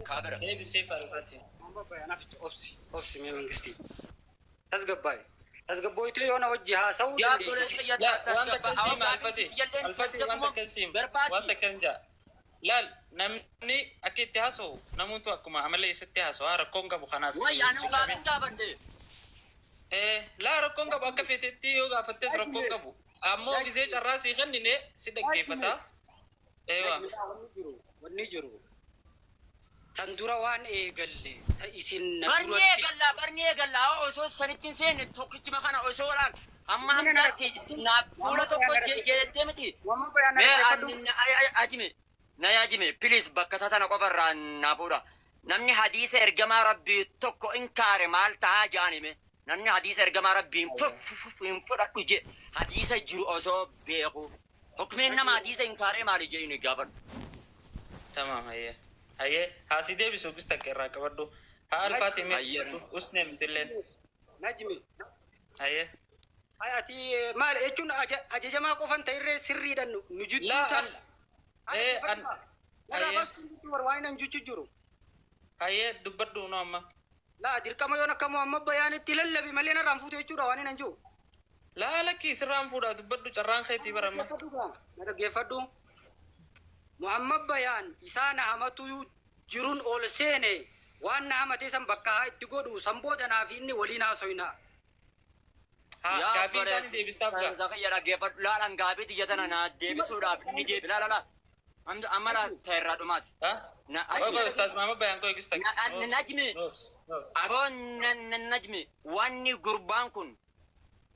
كابرة ايه بسيف الفاتي محمد بيان أفت أوبسي من منقستي تسقبويتو يونا وجهها سو يا دنديس لا وانت كنسيم الفتي وانت كنسيم وانت كنجا لا نمني اكيد تهاسو نموت وكما عمل لي ست هاسو ركونغا بخناف وي أنا ولا بندي ايه لا ركونغا بكفتي يوغا فتس ركونغا بو امو بيزي راسي خنينه سيدك كيفتا ايوه ونجرو سندورا وان إيجالي تيسين برني قال لا أوسوس سنتين سنة توكيت ما كان أوسوران أما هم ناسي نابولا توكو جيتمتي وما بيان أجمي نايا أجمي بليز بكتاتنا كفر نابولا نمني حديث إرجما ربي توكو إنكار مال تاجاني مي نمني حديث إرجما ربي فرق وجه حديث جرو أوسو بيهو حكمنا ما حديث إنكار مال جيني جابر تمام هي هاسيدي بسوقس تكرا كبدو ها الفاتمه اسنم دلن نجمي هي أتي مال إيشون أجا ما قفن تيري سري دن نجود لا ايه لا بس كنتور واين نجود جرو هي دبدو نوما لا دير كما يونا كما أما بيان تلل لبي ملينا رامفوت إيشون رواني نجو لا لكي سرام فودا دبدو جران خيتي برما نرى جفدو محمد بيان إسانا همتو جرون أول سنة وانا همتي سام بكها اتقودو سامبودنا في إني ولينا سوينا ها كافي سان دي بيستابغا زكية لا جيفر لا لا غابي تيجتنا نا دي بسورة نيجي لا أملا تيرادومات ها أبغى أستاذ محمد بيان كوي كستك نجمي أبغى نجمي واني قربان كن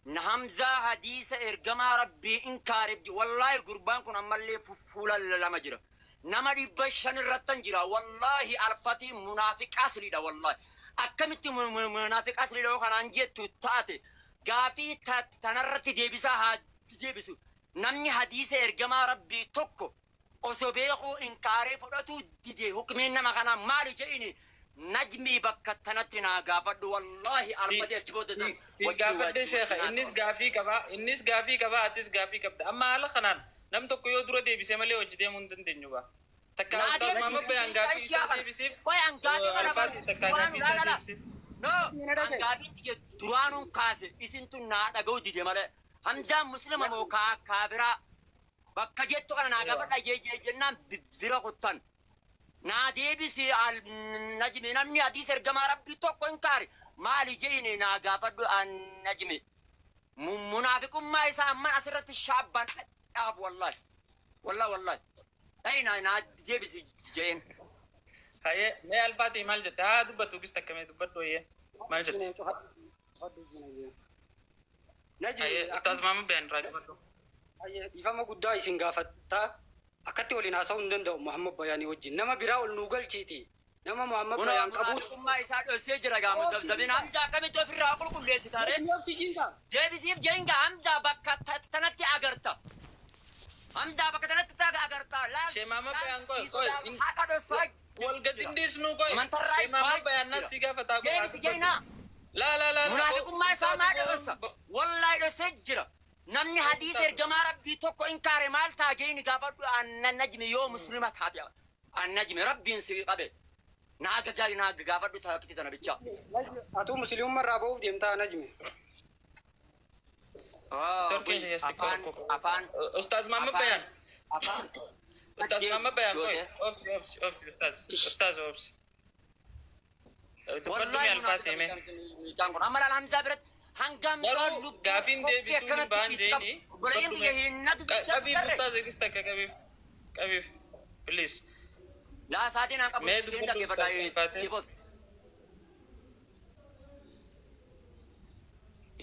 نهمزة حديث إرجما ربي إنكار والله قربان كن أملي فولا لما جرا نمري بشان الرتن جرا والله الفتي منافق أصلي ده والله أكملت منافق أصلي ده وكان أنجت تاتي غافي تنرت ديبسا ديبسو نمني حديث إرجما ربي توكو أصبحوا إنكار فرطو دي حكمنا ما كان مالي جيني نجمي بكتنتنا غافد والله الفتي أجبودة غافد شيخ إنيس غافي كبا أتيس غافي كبدا أما على خنان نم توكو يودرو ديبسي مالي وجدي مندن دنيوبا تكا أستاذ محمد بيان غافي ديبسي الفاتي تكا غافي ديبسي no gaafii duraanun kaase isintu naa dhaga'u dide malee hamzaan muslima moo kaafiraa bakka jettu kana naa gaafadha jennaan bira kuttan naa deebisi najmi namni hadiis ergamaa rabbii tokko hin kaari maali jeine naa gaafadhu najmi munaafiqummaa isaa amman asirratti shaabban dhaaf wallahi naa deebisi jeen هي ما الفاتي مال جت دبتو قستك كم دبتو هي مال جت نجي استاذ محمد بيان راجع هي يفهم قدوا يسنجا فتا أكتي ولينا سون دندو محمد بياني وجه نما براء النوغل شيتي نما محمد بيان قبول ما يساعد سيجرا قام زبزبين همزة كم تو في الرافل كله ستارة جاي سيف جينجا همزة بكت تنتي أجرتا همزة بكت تنتي أجرتا لا شيء محمد بيان كوي هذا سايد والقديم دي سنو كوي من ترى ما بيان ناس سيجا فتاة جاي سيجينا لا منافق ما يسمع درس والله يسجل نمني حديث الجماعة بيتوكو إنكار مال تاجيني قابل أن النجم يوم مسلمة تابع النجم ربي نسوي قبل ناقة جاري ناقة قابل تاكتي تنا بيتشا أتو مسلم مرة بوف ديمتا نجمي تركي أفان أستاذ محمد بيان أستاذ محمد بيان كوي أوبسي أستاذ أوبسي والله الفاتحة أمر الحمزة برد هنگام غافين دي بيسون بان جيني بريم يهينا كبيف أستاذ كستك كبيف بليز لا سادين أنك مسلم ده كيف تاي كيف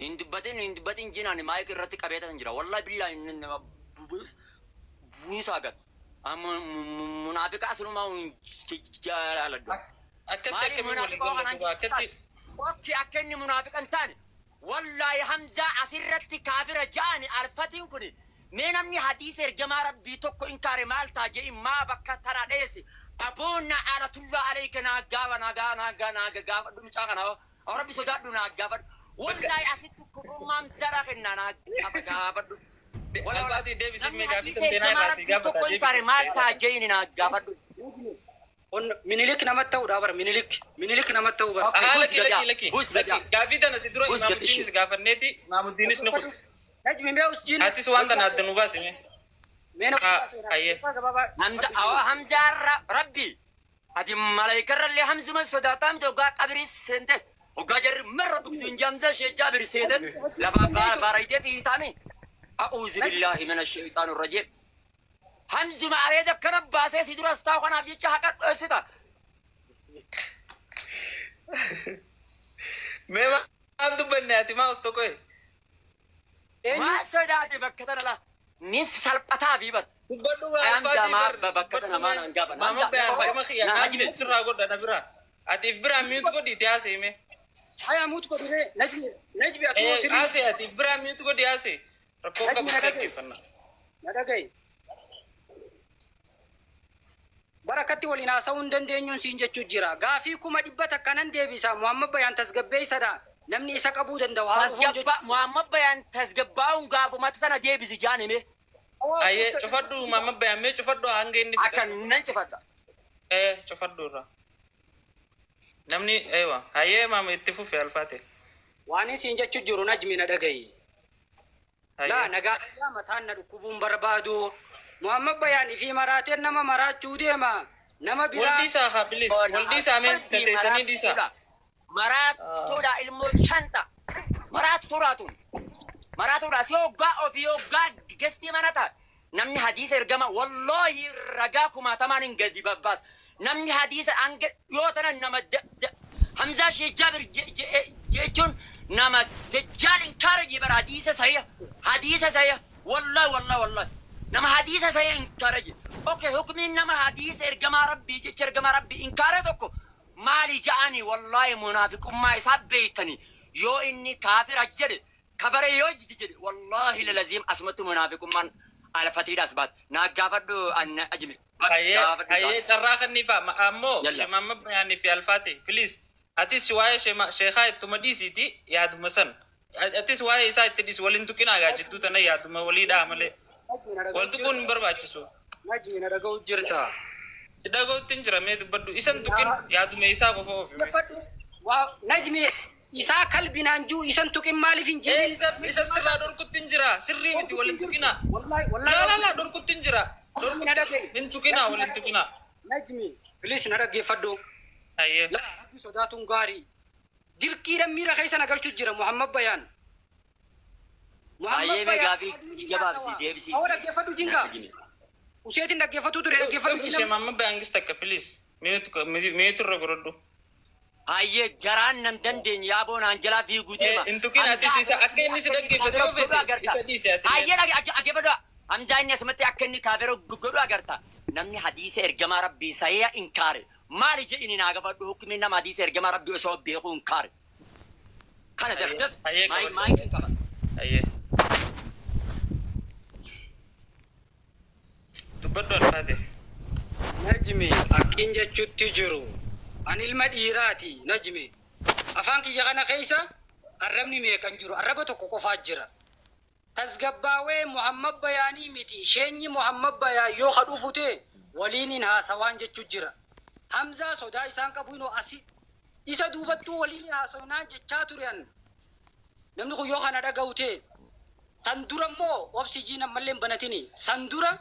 هندبتين جينا نماي كرتي كبيتا تنجرا والله بالله إن بوس أقد أم منافق أصله ما جار على الدو أكتر كبير أوكي أكني منافق أنتاني والله حمزة أسرت كافر جاني ألفتين كني من أمني حديث الجماعة بيتوكو إنكار مال تاجي ما بكا ترى ديسي أبونا على طول عليك ناقا دم شاكنا أربي سوداد ناقا والله أسيتو كرمام زرقنا ناقا والله بعد دي بيسمي غافي تنتنا راسي غافي إنكار مال تاجي ناقا on minilik namatti ta'uudha bara minilik namatti ta'uu bara. Laki. Gaafii tana si dura Imaamuddin si gaafanneeti Imaamuddin ni kut. Najmi mee usjiin. Atis waan tana adda nu baasime. Meena Ayyee. Hamza Rabbi. Ati malaayikarrallee Hamzuma sodaataa miti ogaa qabrii seentes. Ogaa jarri marra buksuun Hamza sheejjaa biri seetes. Lafa baaraayitee fiitaame. A'uuzu billaahi mina shayxaanu rajiim. Hamzuma areeda kana baasee si duras taa'u kanaaf jecha haqa dhoosita. Mee waan dubbanne ati maa usto koye? Maa sodaate bakka tana laa. Nis salphataa fi bar. Dubbadhu Hamza maa bakka tana maa naan gaafa. Maama bayaan kama khiyya najmi sirraa godha na bira. Atiif bira miyutu godhi itti haasee mee? Haya mutu ko dire najmi atu sirri. Haasee atiif bira miyutu godhi haasee. Rakkoo qabu dhaggeeffanna. Na dhagaye. Barakatti waliin haasa'uu hin dandeenyuun siin jechuu jira. Gaafii kuma dhibbata kanan deebisa. Muhammad Bayaan tasgabbeessadha. Namni isa qabuu danda'u. Muhammad Bayaan tasgabbaa'uun gaafumata tana deebisi jaanime. Ayyee cufadhu Muhammad Bayaan mee cufadhu hanga inni fida. Akka nan cufadha. Cufadhu irra. Namni eewa ayyee maama itti fufe alfaate. Waan siin jechuu jiru najmi na dhagaye. Laa nagaa mataan na dhukkubuun barbaadu. Muhammad Bayaan ifi maraateen nama maraachuu deema. Nama biraa. Waldiisaa haa bilis. Waldiisaa mee tateessanii dhiisaa. Maraatuudha ilmoo shanta. Maraatuudhaatuun. Maraatuudha si hoggaa ofii hoggaa gestii mana ta'a. Namni hadiisa ergama wallaahi ragaa kumaatamaan hin gadi babbaas. Namni hadiisa yoo tana nama Hamzaa Sheejjaabir jechuun nama dajjaal inkaara jibara hadiisa sayya. Hadiisa sayya. Wallahi. Nama hadiisa sayya inkaara jibara. Okay, hukumiin nama hadiisa ergamaa rabbii jecha ergamaa rabbii inkaara tokko. Maali ja'ani wallahi munaafiqummaa isaa beeytani yoo inni kaafira jedhe kafara yoo jedhe wallahi lalaziim asmatu munaafiqummaan alfatiidhaas baat naa gaafadhu anna ajmi. Hayyee carraa kanniifa ammoo Muhammad Bayaanii fi alfaate please atis waa'ee sheekaa ittuma dhiisiiti yaaduma san atis waa'ee isaa itti dhiis waliin tuqinaa gaa jidduu tana yaaduma waliidhaa malee wal tuquun hin barbaachisu. Najmi na dhaga'u jirta. Dhaga'uutti hin jira mee dubbadhu isan tuqin yaaduma isaa qofa oofime. Najmi isaa kalbinaan juu isan tuqin maaliif hin jiru? Isa sirraa dhorkutti hin jira sirrii miti waliin tuqinaa. Laa dhorkutti hin jira. Min tuqinaa waliin tuqinaa. Najmi bilis na dhaggeeffadhu. Hayyee. Rabbi sodaatuun gaarii. Dirqiidhaan miira keessa na galchuu jira Muhammad Bayaan. Hayyee mee gaafii gabaabsi deebisi. Awwa dhaggeeffadhu jinga. Useetiin dhaggeeffatu ture dhaggeeffatu. Ishee Muhammad Bayaan gis takka please meetu irra godhadhu. Hayyee garaan nan dandeenye yaaboo naan jalaa fiiguu deema. In tuqin atis isa akka inni si dhaggeeffate yoo fedhe isa dhiise ati. Hayyee dhaggeeffadhu. Hamzaa inni asumatti akka inni kaafira godhu agarta. Namni hadiisa ergamaa rabbii sayya inkaare. Maali jedhini naa gaafadhu hukumiin nama hadiisa ergamaa rabbii osoo beekuu inkaare. Kana dardaf maayikin qaba. Hayyee. Dubbadhu alfaate. Najmi akkin jechuutti jiru. Ani ilma dhiiraati Najmi. Afaan kiyya kana keessa arrabni meeqan jiru? Arraba tokko qofaa jira. Tasgabbaawee Muhammad Bayaanii miti. Sheenyi Muhammad Bayaan yoo hadhuufu ta'e waliin haasawaan jechuu jira. Hamzaa sodaa isaan qabu inoo asi isa duubattuu waliin haasawaan jechaa turan. Namni kun yoo kana dhaga'u ta'e san dura immoo obsijii namallee banatini. San dura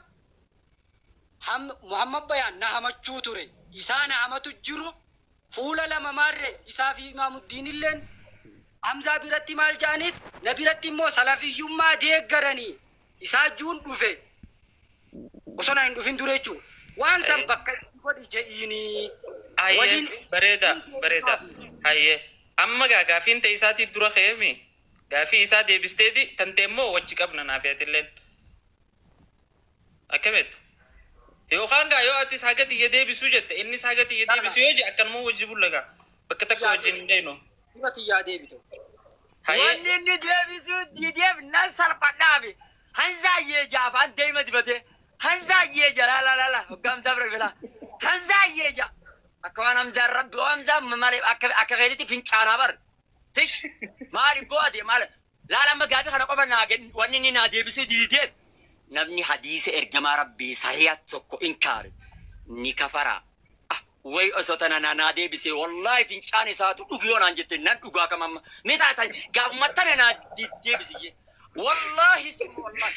Muhammad Bayaan na hamachuu ture. Isaa na hamatu jiru fuula lama maarre isaa fi Imaamuddin illeen Hamzaa biratti maal jaanit na biratti immoo salafiyyummaa deeggaranii isaa juun dhufe osoo na hin dhufin dure jechuu waan san bakka godhi jedhiini. Hayyee bareeda. Hayyee amma gaafiin ta'e isaatii dura ka'eemi gaafii isaa deebisteeti tantee immoo wajji qabna naafiyaatilleen akkamitti. Yookaan gaa yoo atis haga xiyya deebisuu jette innis haga xiyya deebisuu yoo je akkanuma wajji bullagaa bakka takka wajjin hin deenu. Dura xiyyaa deebitu. Wanni inni deebisuu dideef nan salphadhaafi hanzaayyee jaaf an deema dibate hanzaayyee ja la hoggaamsaa bira bila hanzaayyee ja akka waan hamzaan rabbi oo hamzaa malee akka keetitti fincaanaa bar tish maali boode maali laalama gaafii kana qofa wanni inni naa deebisee dideef namni hadiisa ergamaa rabbii sahiyaa tokko inkaare ni kafara. way osotana na deebise wallahi fincaan isaatu dhugiyoon aan jette nan dhugaa kamamma meetaata gaafummattana na deebise wallahi sum wallahi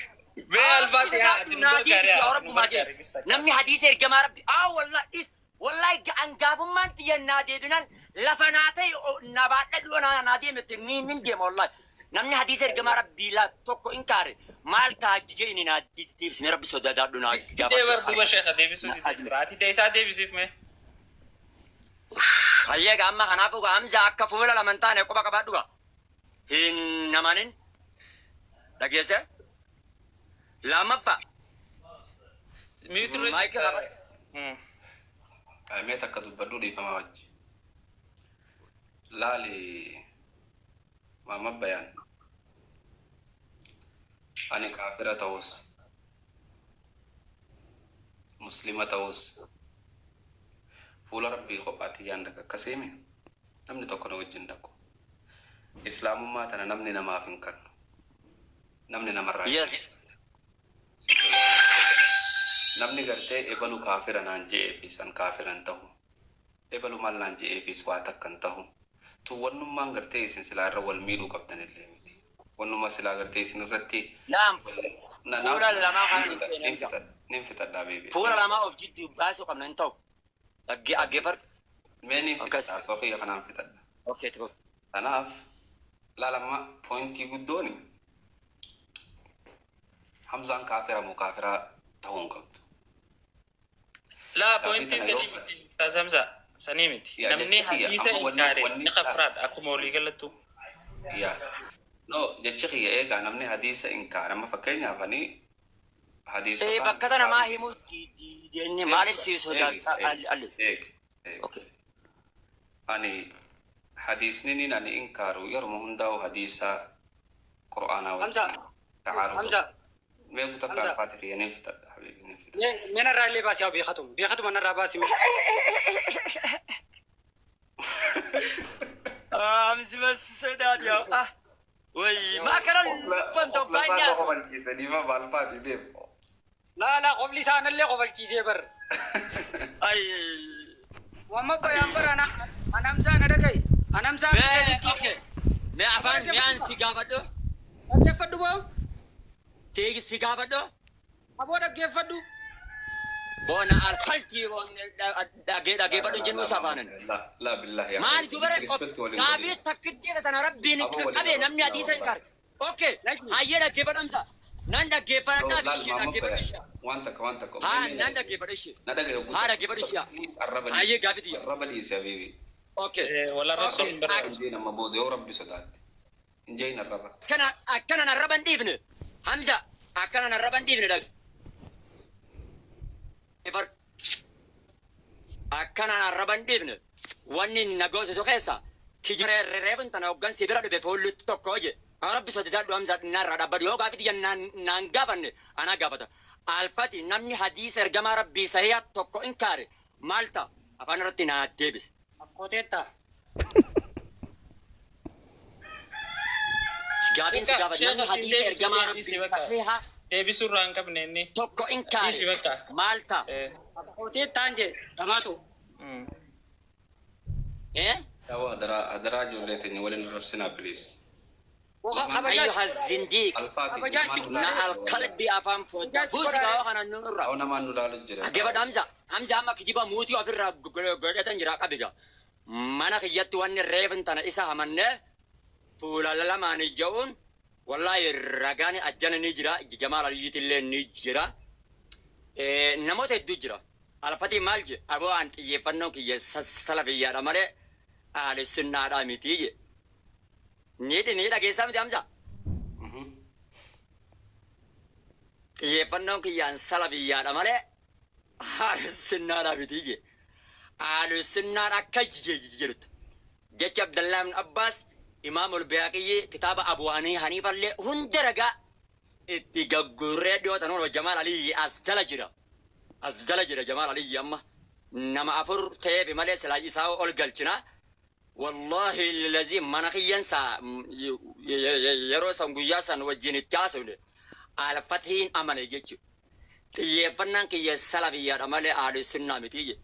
Mee albaasi haa namni hadiisa ergamaa rabbi wallahi wallahi gaafummaan xiyyan naa deebinan lafa naa ta'e nabaadha dhuwa naa deemette nin deema wallahi namni hadiisa ergamaa rabbii laa tokko inkaare maal taajjije inni naa deebisne rabbi sodaadhu naa deebar duba sheekha deebisuu raatii ta'e isaa deebisiif mee hayyeega amma kanaafuu hamza akka fuula laman taane qoba qabaadhuga hin namanin dhageesse lamaffa miitu maayika qaba Mee takka dubbadhuu dhiifama wajji. Laali Muhammad Bayaan. Ani kaafira ta'us, muslima ta'us, fuula rabbii kophaatti yaanda akkasiimi namni tokko na wajjin dhaqu. Islaamummaa tana namni namaaf hin kennu. Namni namarraa namni gartee ebalu kaafira naan je'eefis an kaafiran ta'u ebalu maal naan je'eefis waa takkan ta'u tu wannummaan gartee isin silaa irra wal miidhuu qabdan illee miti wannummaa silaa gartee isin irratti fuula lamaa kana nin fitadhaa beebi fuula lamaa of jidduu baasuu qabna hin ta'u dhaggeeffadhu mee nin fitadhaa soofiyya kanaan fitadha okay tuko kanaaf laalamma pointii guddooni Hamzaan kaafira moo kaafiraa ta'uu hin qabdu laa pointiin sanii miti tasamsa sanii miti namni hadiisa inkaare ni khafraad akkuma walii galattu yaa no jechi kiyya eegaa namni hadiisa inkaare amma fakkeenyaaf ani hadiisa bakka tana maa himuu diinni maaliif siisu okay ani hadiisni nin ani inkaaru yeruma hundaa'u hadiisa qur'aanaa wajjin ta'aarudu mee kutakka alfaatihi nin fitadha من الرأي باس يا بيختم أنا راباسي أمس بس سداد يا وي ما كان بنتو بانياس لا قبل لسان اللي قبل كيزي بر أي وما بيان بر أنا مزان أدقي أنا مزان أوكي ما أفهم ما أنسي قابدو كيف فدو باو تيجي سيقابدو أبو ده كيف فدو بونا الخلتي داقي بدو جنو سافانن لا بالله يا ما تبرك كافي تكتي تنا ربي نكبي نمني حديث انكار اوكي هاي دا كيف امسا ناندا كيف انا بيشي دا كيف بيشي وانتك ها ناندا كيف بيشي نادا ها دا كيف بيشي هاي غافي دي ربدي يا حبيبي اوكي ولا رسول برا جينا مبود يا ربي صدقت جينا الربا كان انا الربن ديفن حمزه كان انا الربن ديفن دا akkana arraban dhibne wanni nagoose so keessa kijire reeben tana oggan sibira dhibe fuulli tokko je rabbi sodaadhu hamza narra dhabbadu yoo gaafiti naan gaafanne ana gaafata alfati namni hadiisa ergamaa rabbii sahiha tokko inkaare maalta afaan irratti naa deebise akkooteetta gaafin si gaafata namni hadiisa ergamaa rabbii sahiha deebisuu irraa hin qabne inni tokko inkaare maalta akkooteettaan je dhamaatu يا أدرا جولتني ولين رفسنا بليز أيها الزنديق نا القلب أفهم فوق بوس كاو خنا نور أو نما نلال الجرا أجيب همزة ما كجيبا موتي وفير غدا تنجرا كبيجا mana kiyyatti wanni reefin tana isa hamanne fuulalla maa ni ja'uun wallahi ragaani ajjana ni jira jamaal aliyyiitillee ni jira namoota hedduu jira alfati maal je aboo an xiyyeeffannoo kiyya salafiyyaadha malee aalessinnaadhaa mitii je ni dhageessaa miti hamsa xiyyeeffannoon kiyyaan salafiyyaadha malee aalessinnaadhaa mitii je aalessinnaadha akka jirtu jecha Abdallah ibn Abbas Imam al-Bayhaqi kitaba Abu Hanifa le hunda raga itti gagguree dhiyootan wal Jamaal Ali asjala jira Jamaal Ali amma nama afur ta'eef malee silaa isaa ol galchina wallahi allazi manakhiyan sa yeroo san guyyaa san wajjin itti haasofne alfatiin amane jechu xiyyeeffannaan kiyya salafiyyaadha malee ahlu sunnaa miti je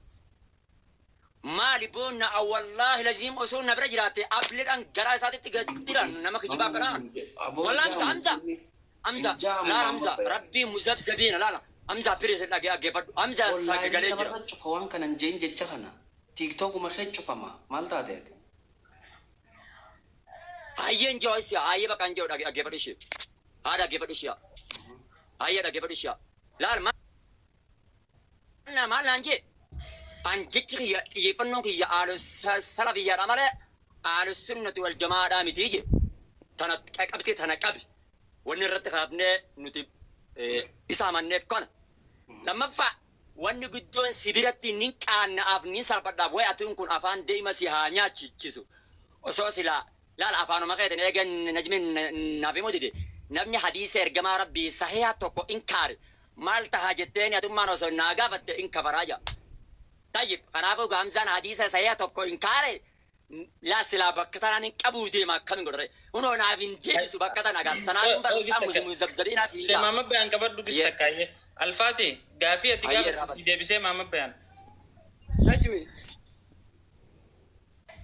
maali boonna wallahi lazim osoo na bira jiraate ableedhaan garaa isaatitti gaddiran nama kijibaa kanaan wallahi hamza laala hamza rabbii muzabzabiina laala hamza piris dhaggeeffadhu hamza sagagalee jira waan kanan jeen jecha kana tiktokuma kee cufama maal taateeti hayyeen joosi hayyee baqaan joo dhaggeeffadhu ishee haa dhaggeeffadhu ishee hayyee dhaggeeffadhu ishee laal maal naan jee an jechi kiyya xiyyeeffannoon kiyya sala biyyaadha malee sunnati wal jamaadhaa miti je tana qabxee tana qabi wanni irratti kaafnee nuti isa amanneef kana lammaffaa wanni guddoon sibiratti nin qaanna'aaf nin salphadhaaf way atuun kun afaan deema si haa nyaachichisu osoo silaa laal afaanuma keetan eegan najmin naaf himuu dide namni hadiisa ergamaa rabbii sahihaa tokko inkaare maal tahaa jetteeni atummaan osoo naa gaafatte inkafaraa jaa طيب أنا أقول غامزان حديثة سيئة تكو إنكاري لا سلا بكتنا نكابو دي ما كم يقول رأي هنو نافين جيسو بكتنا قال تناقم بكتنا مزبزبين ناسي سي ماما بيان كبر دوكس تكاية الفاتي غافية تيجا سيدي بسي ماما بيان نجمي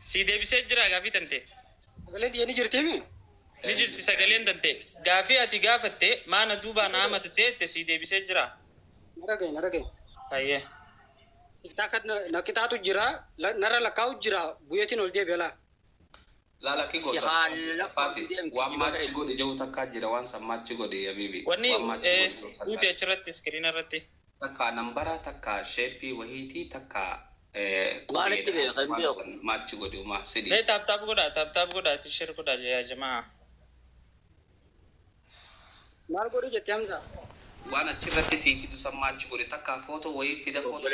سيدي بسي جرا غافي تنتي قلت يعني جرتيمي نجرتي سقلين تنتي غافية تيجا ما ندوبا نامت تسيدي بسي جرا نرقين هاي kita tu jira nara la kau jira buyatin ol dia bela lala ki go pati wa match go de jauh takka jira wan sa match go de ya bibi wani ute chirati screen arati takka nambara takka shape wahiti takka match go de ma sidi me tap go da t-shirt ko da ya jamaa mal go de jetiamza wana chirati si kitu sa match go de takka photo wahi fida photo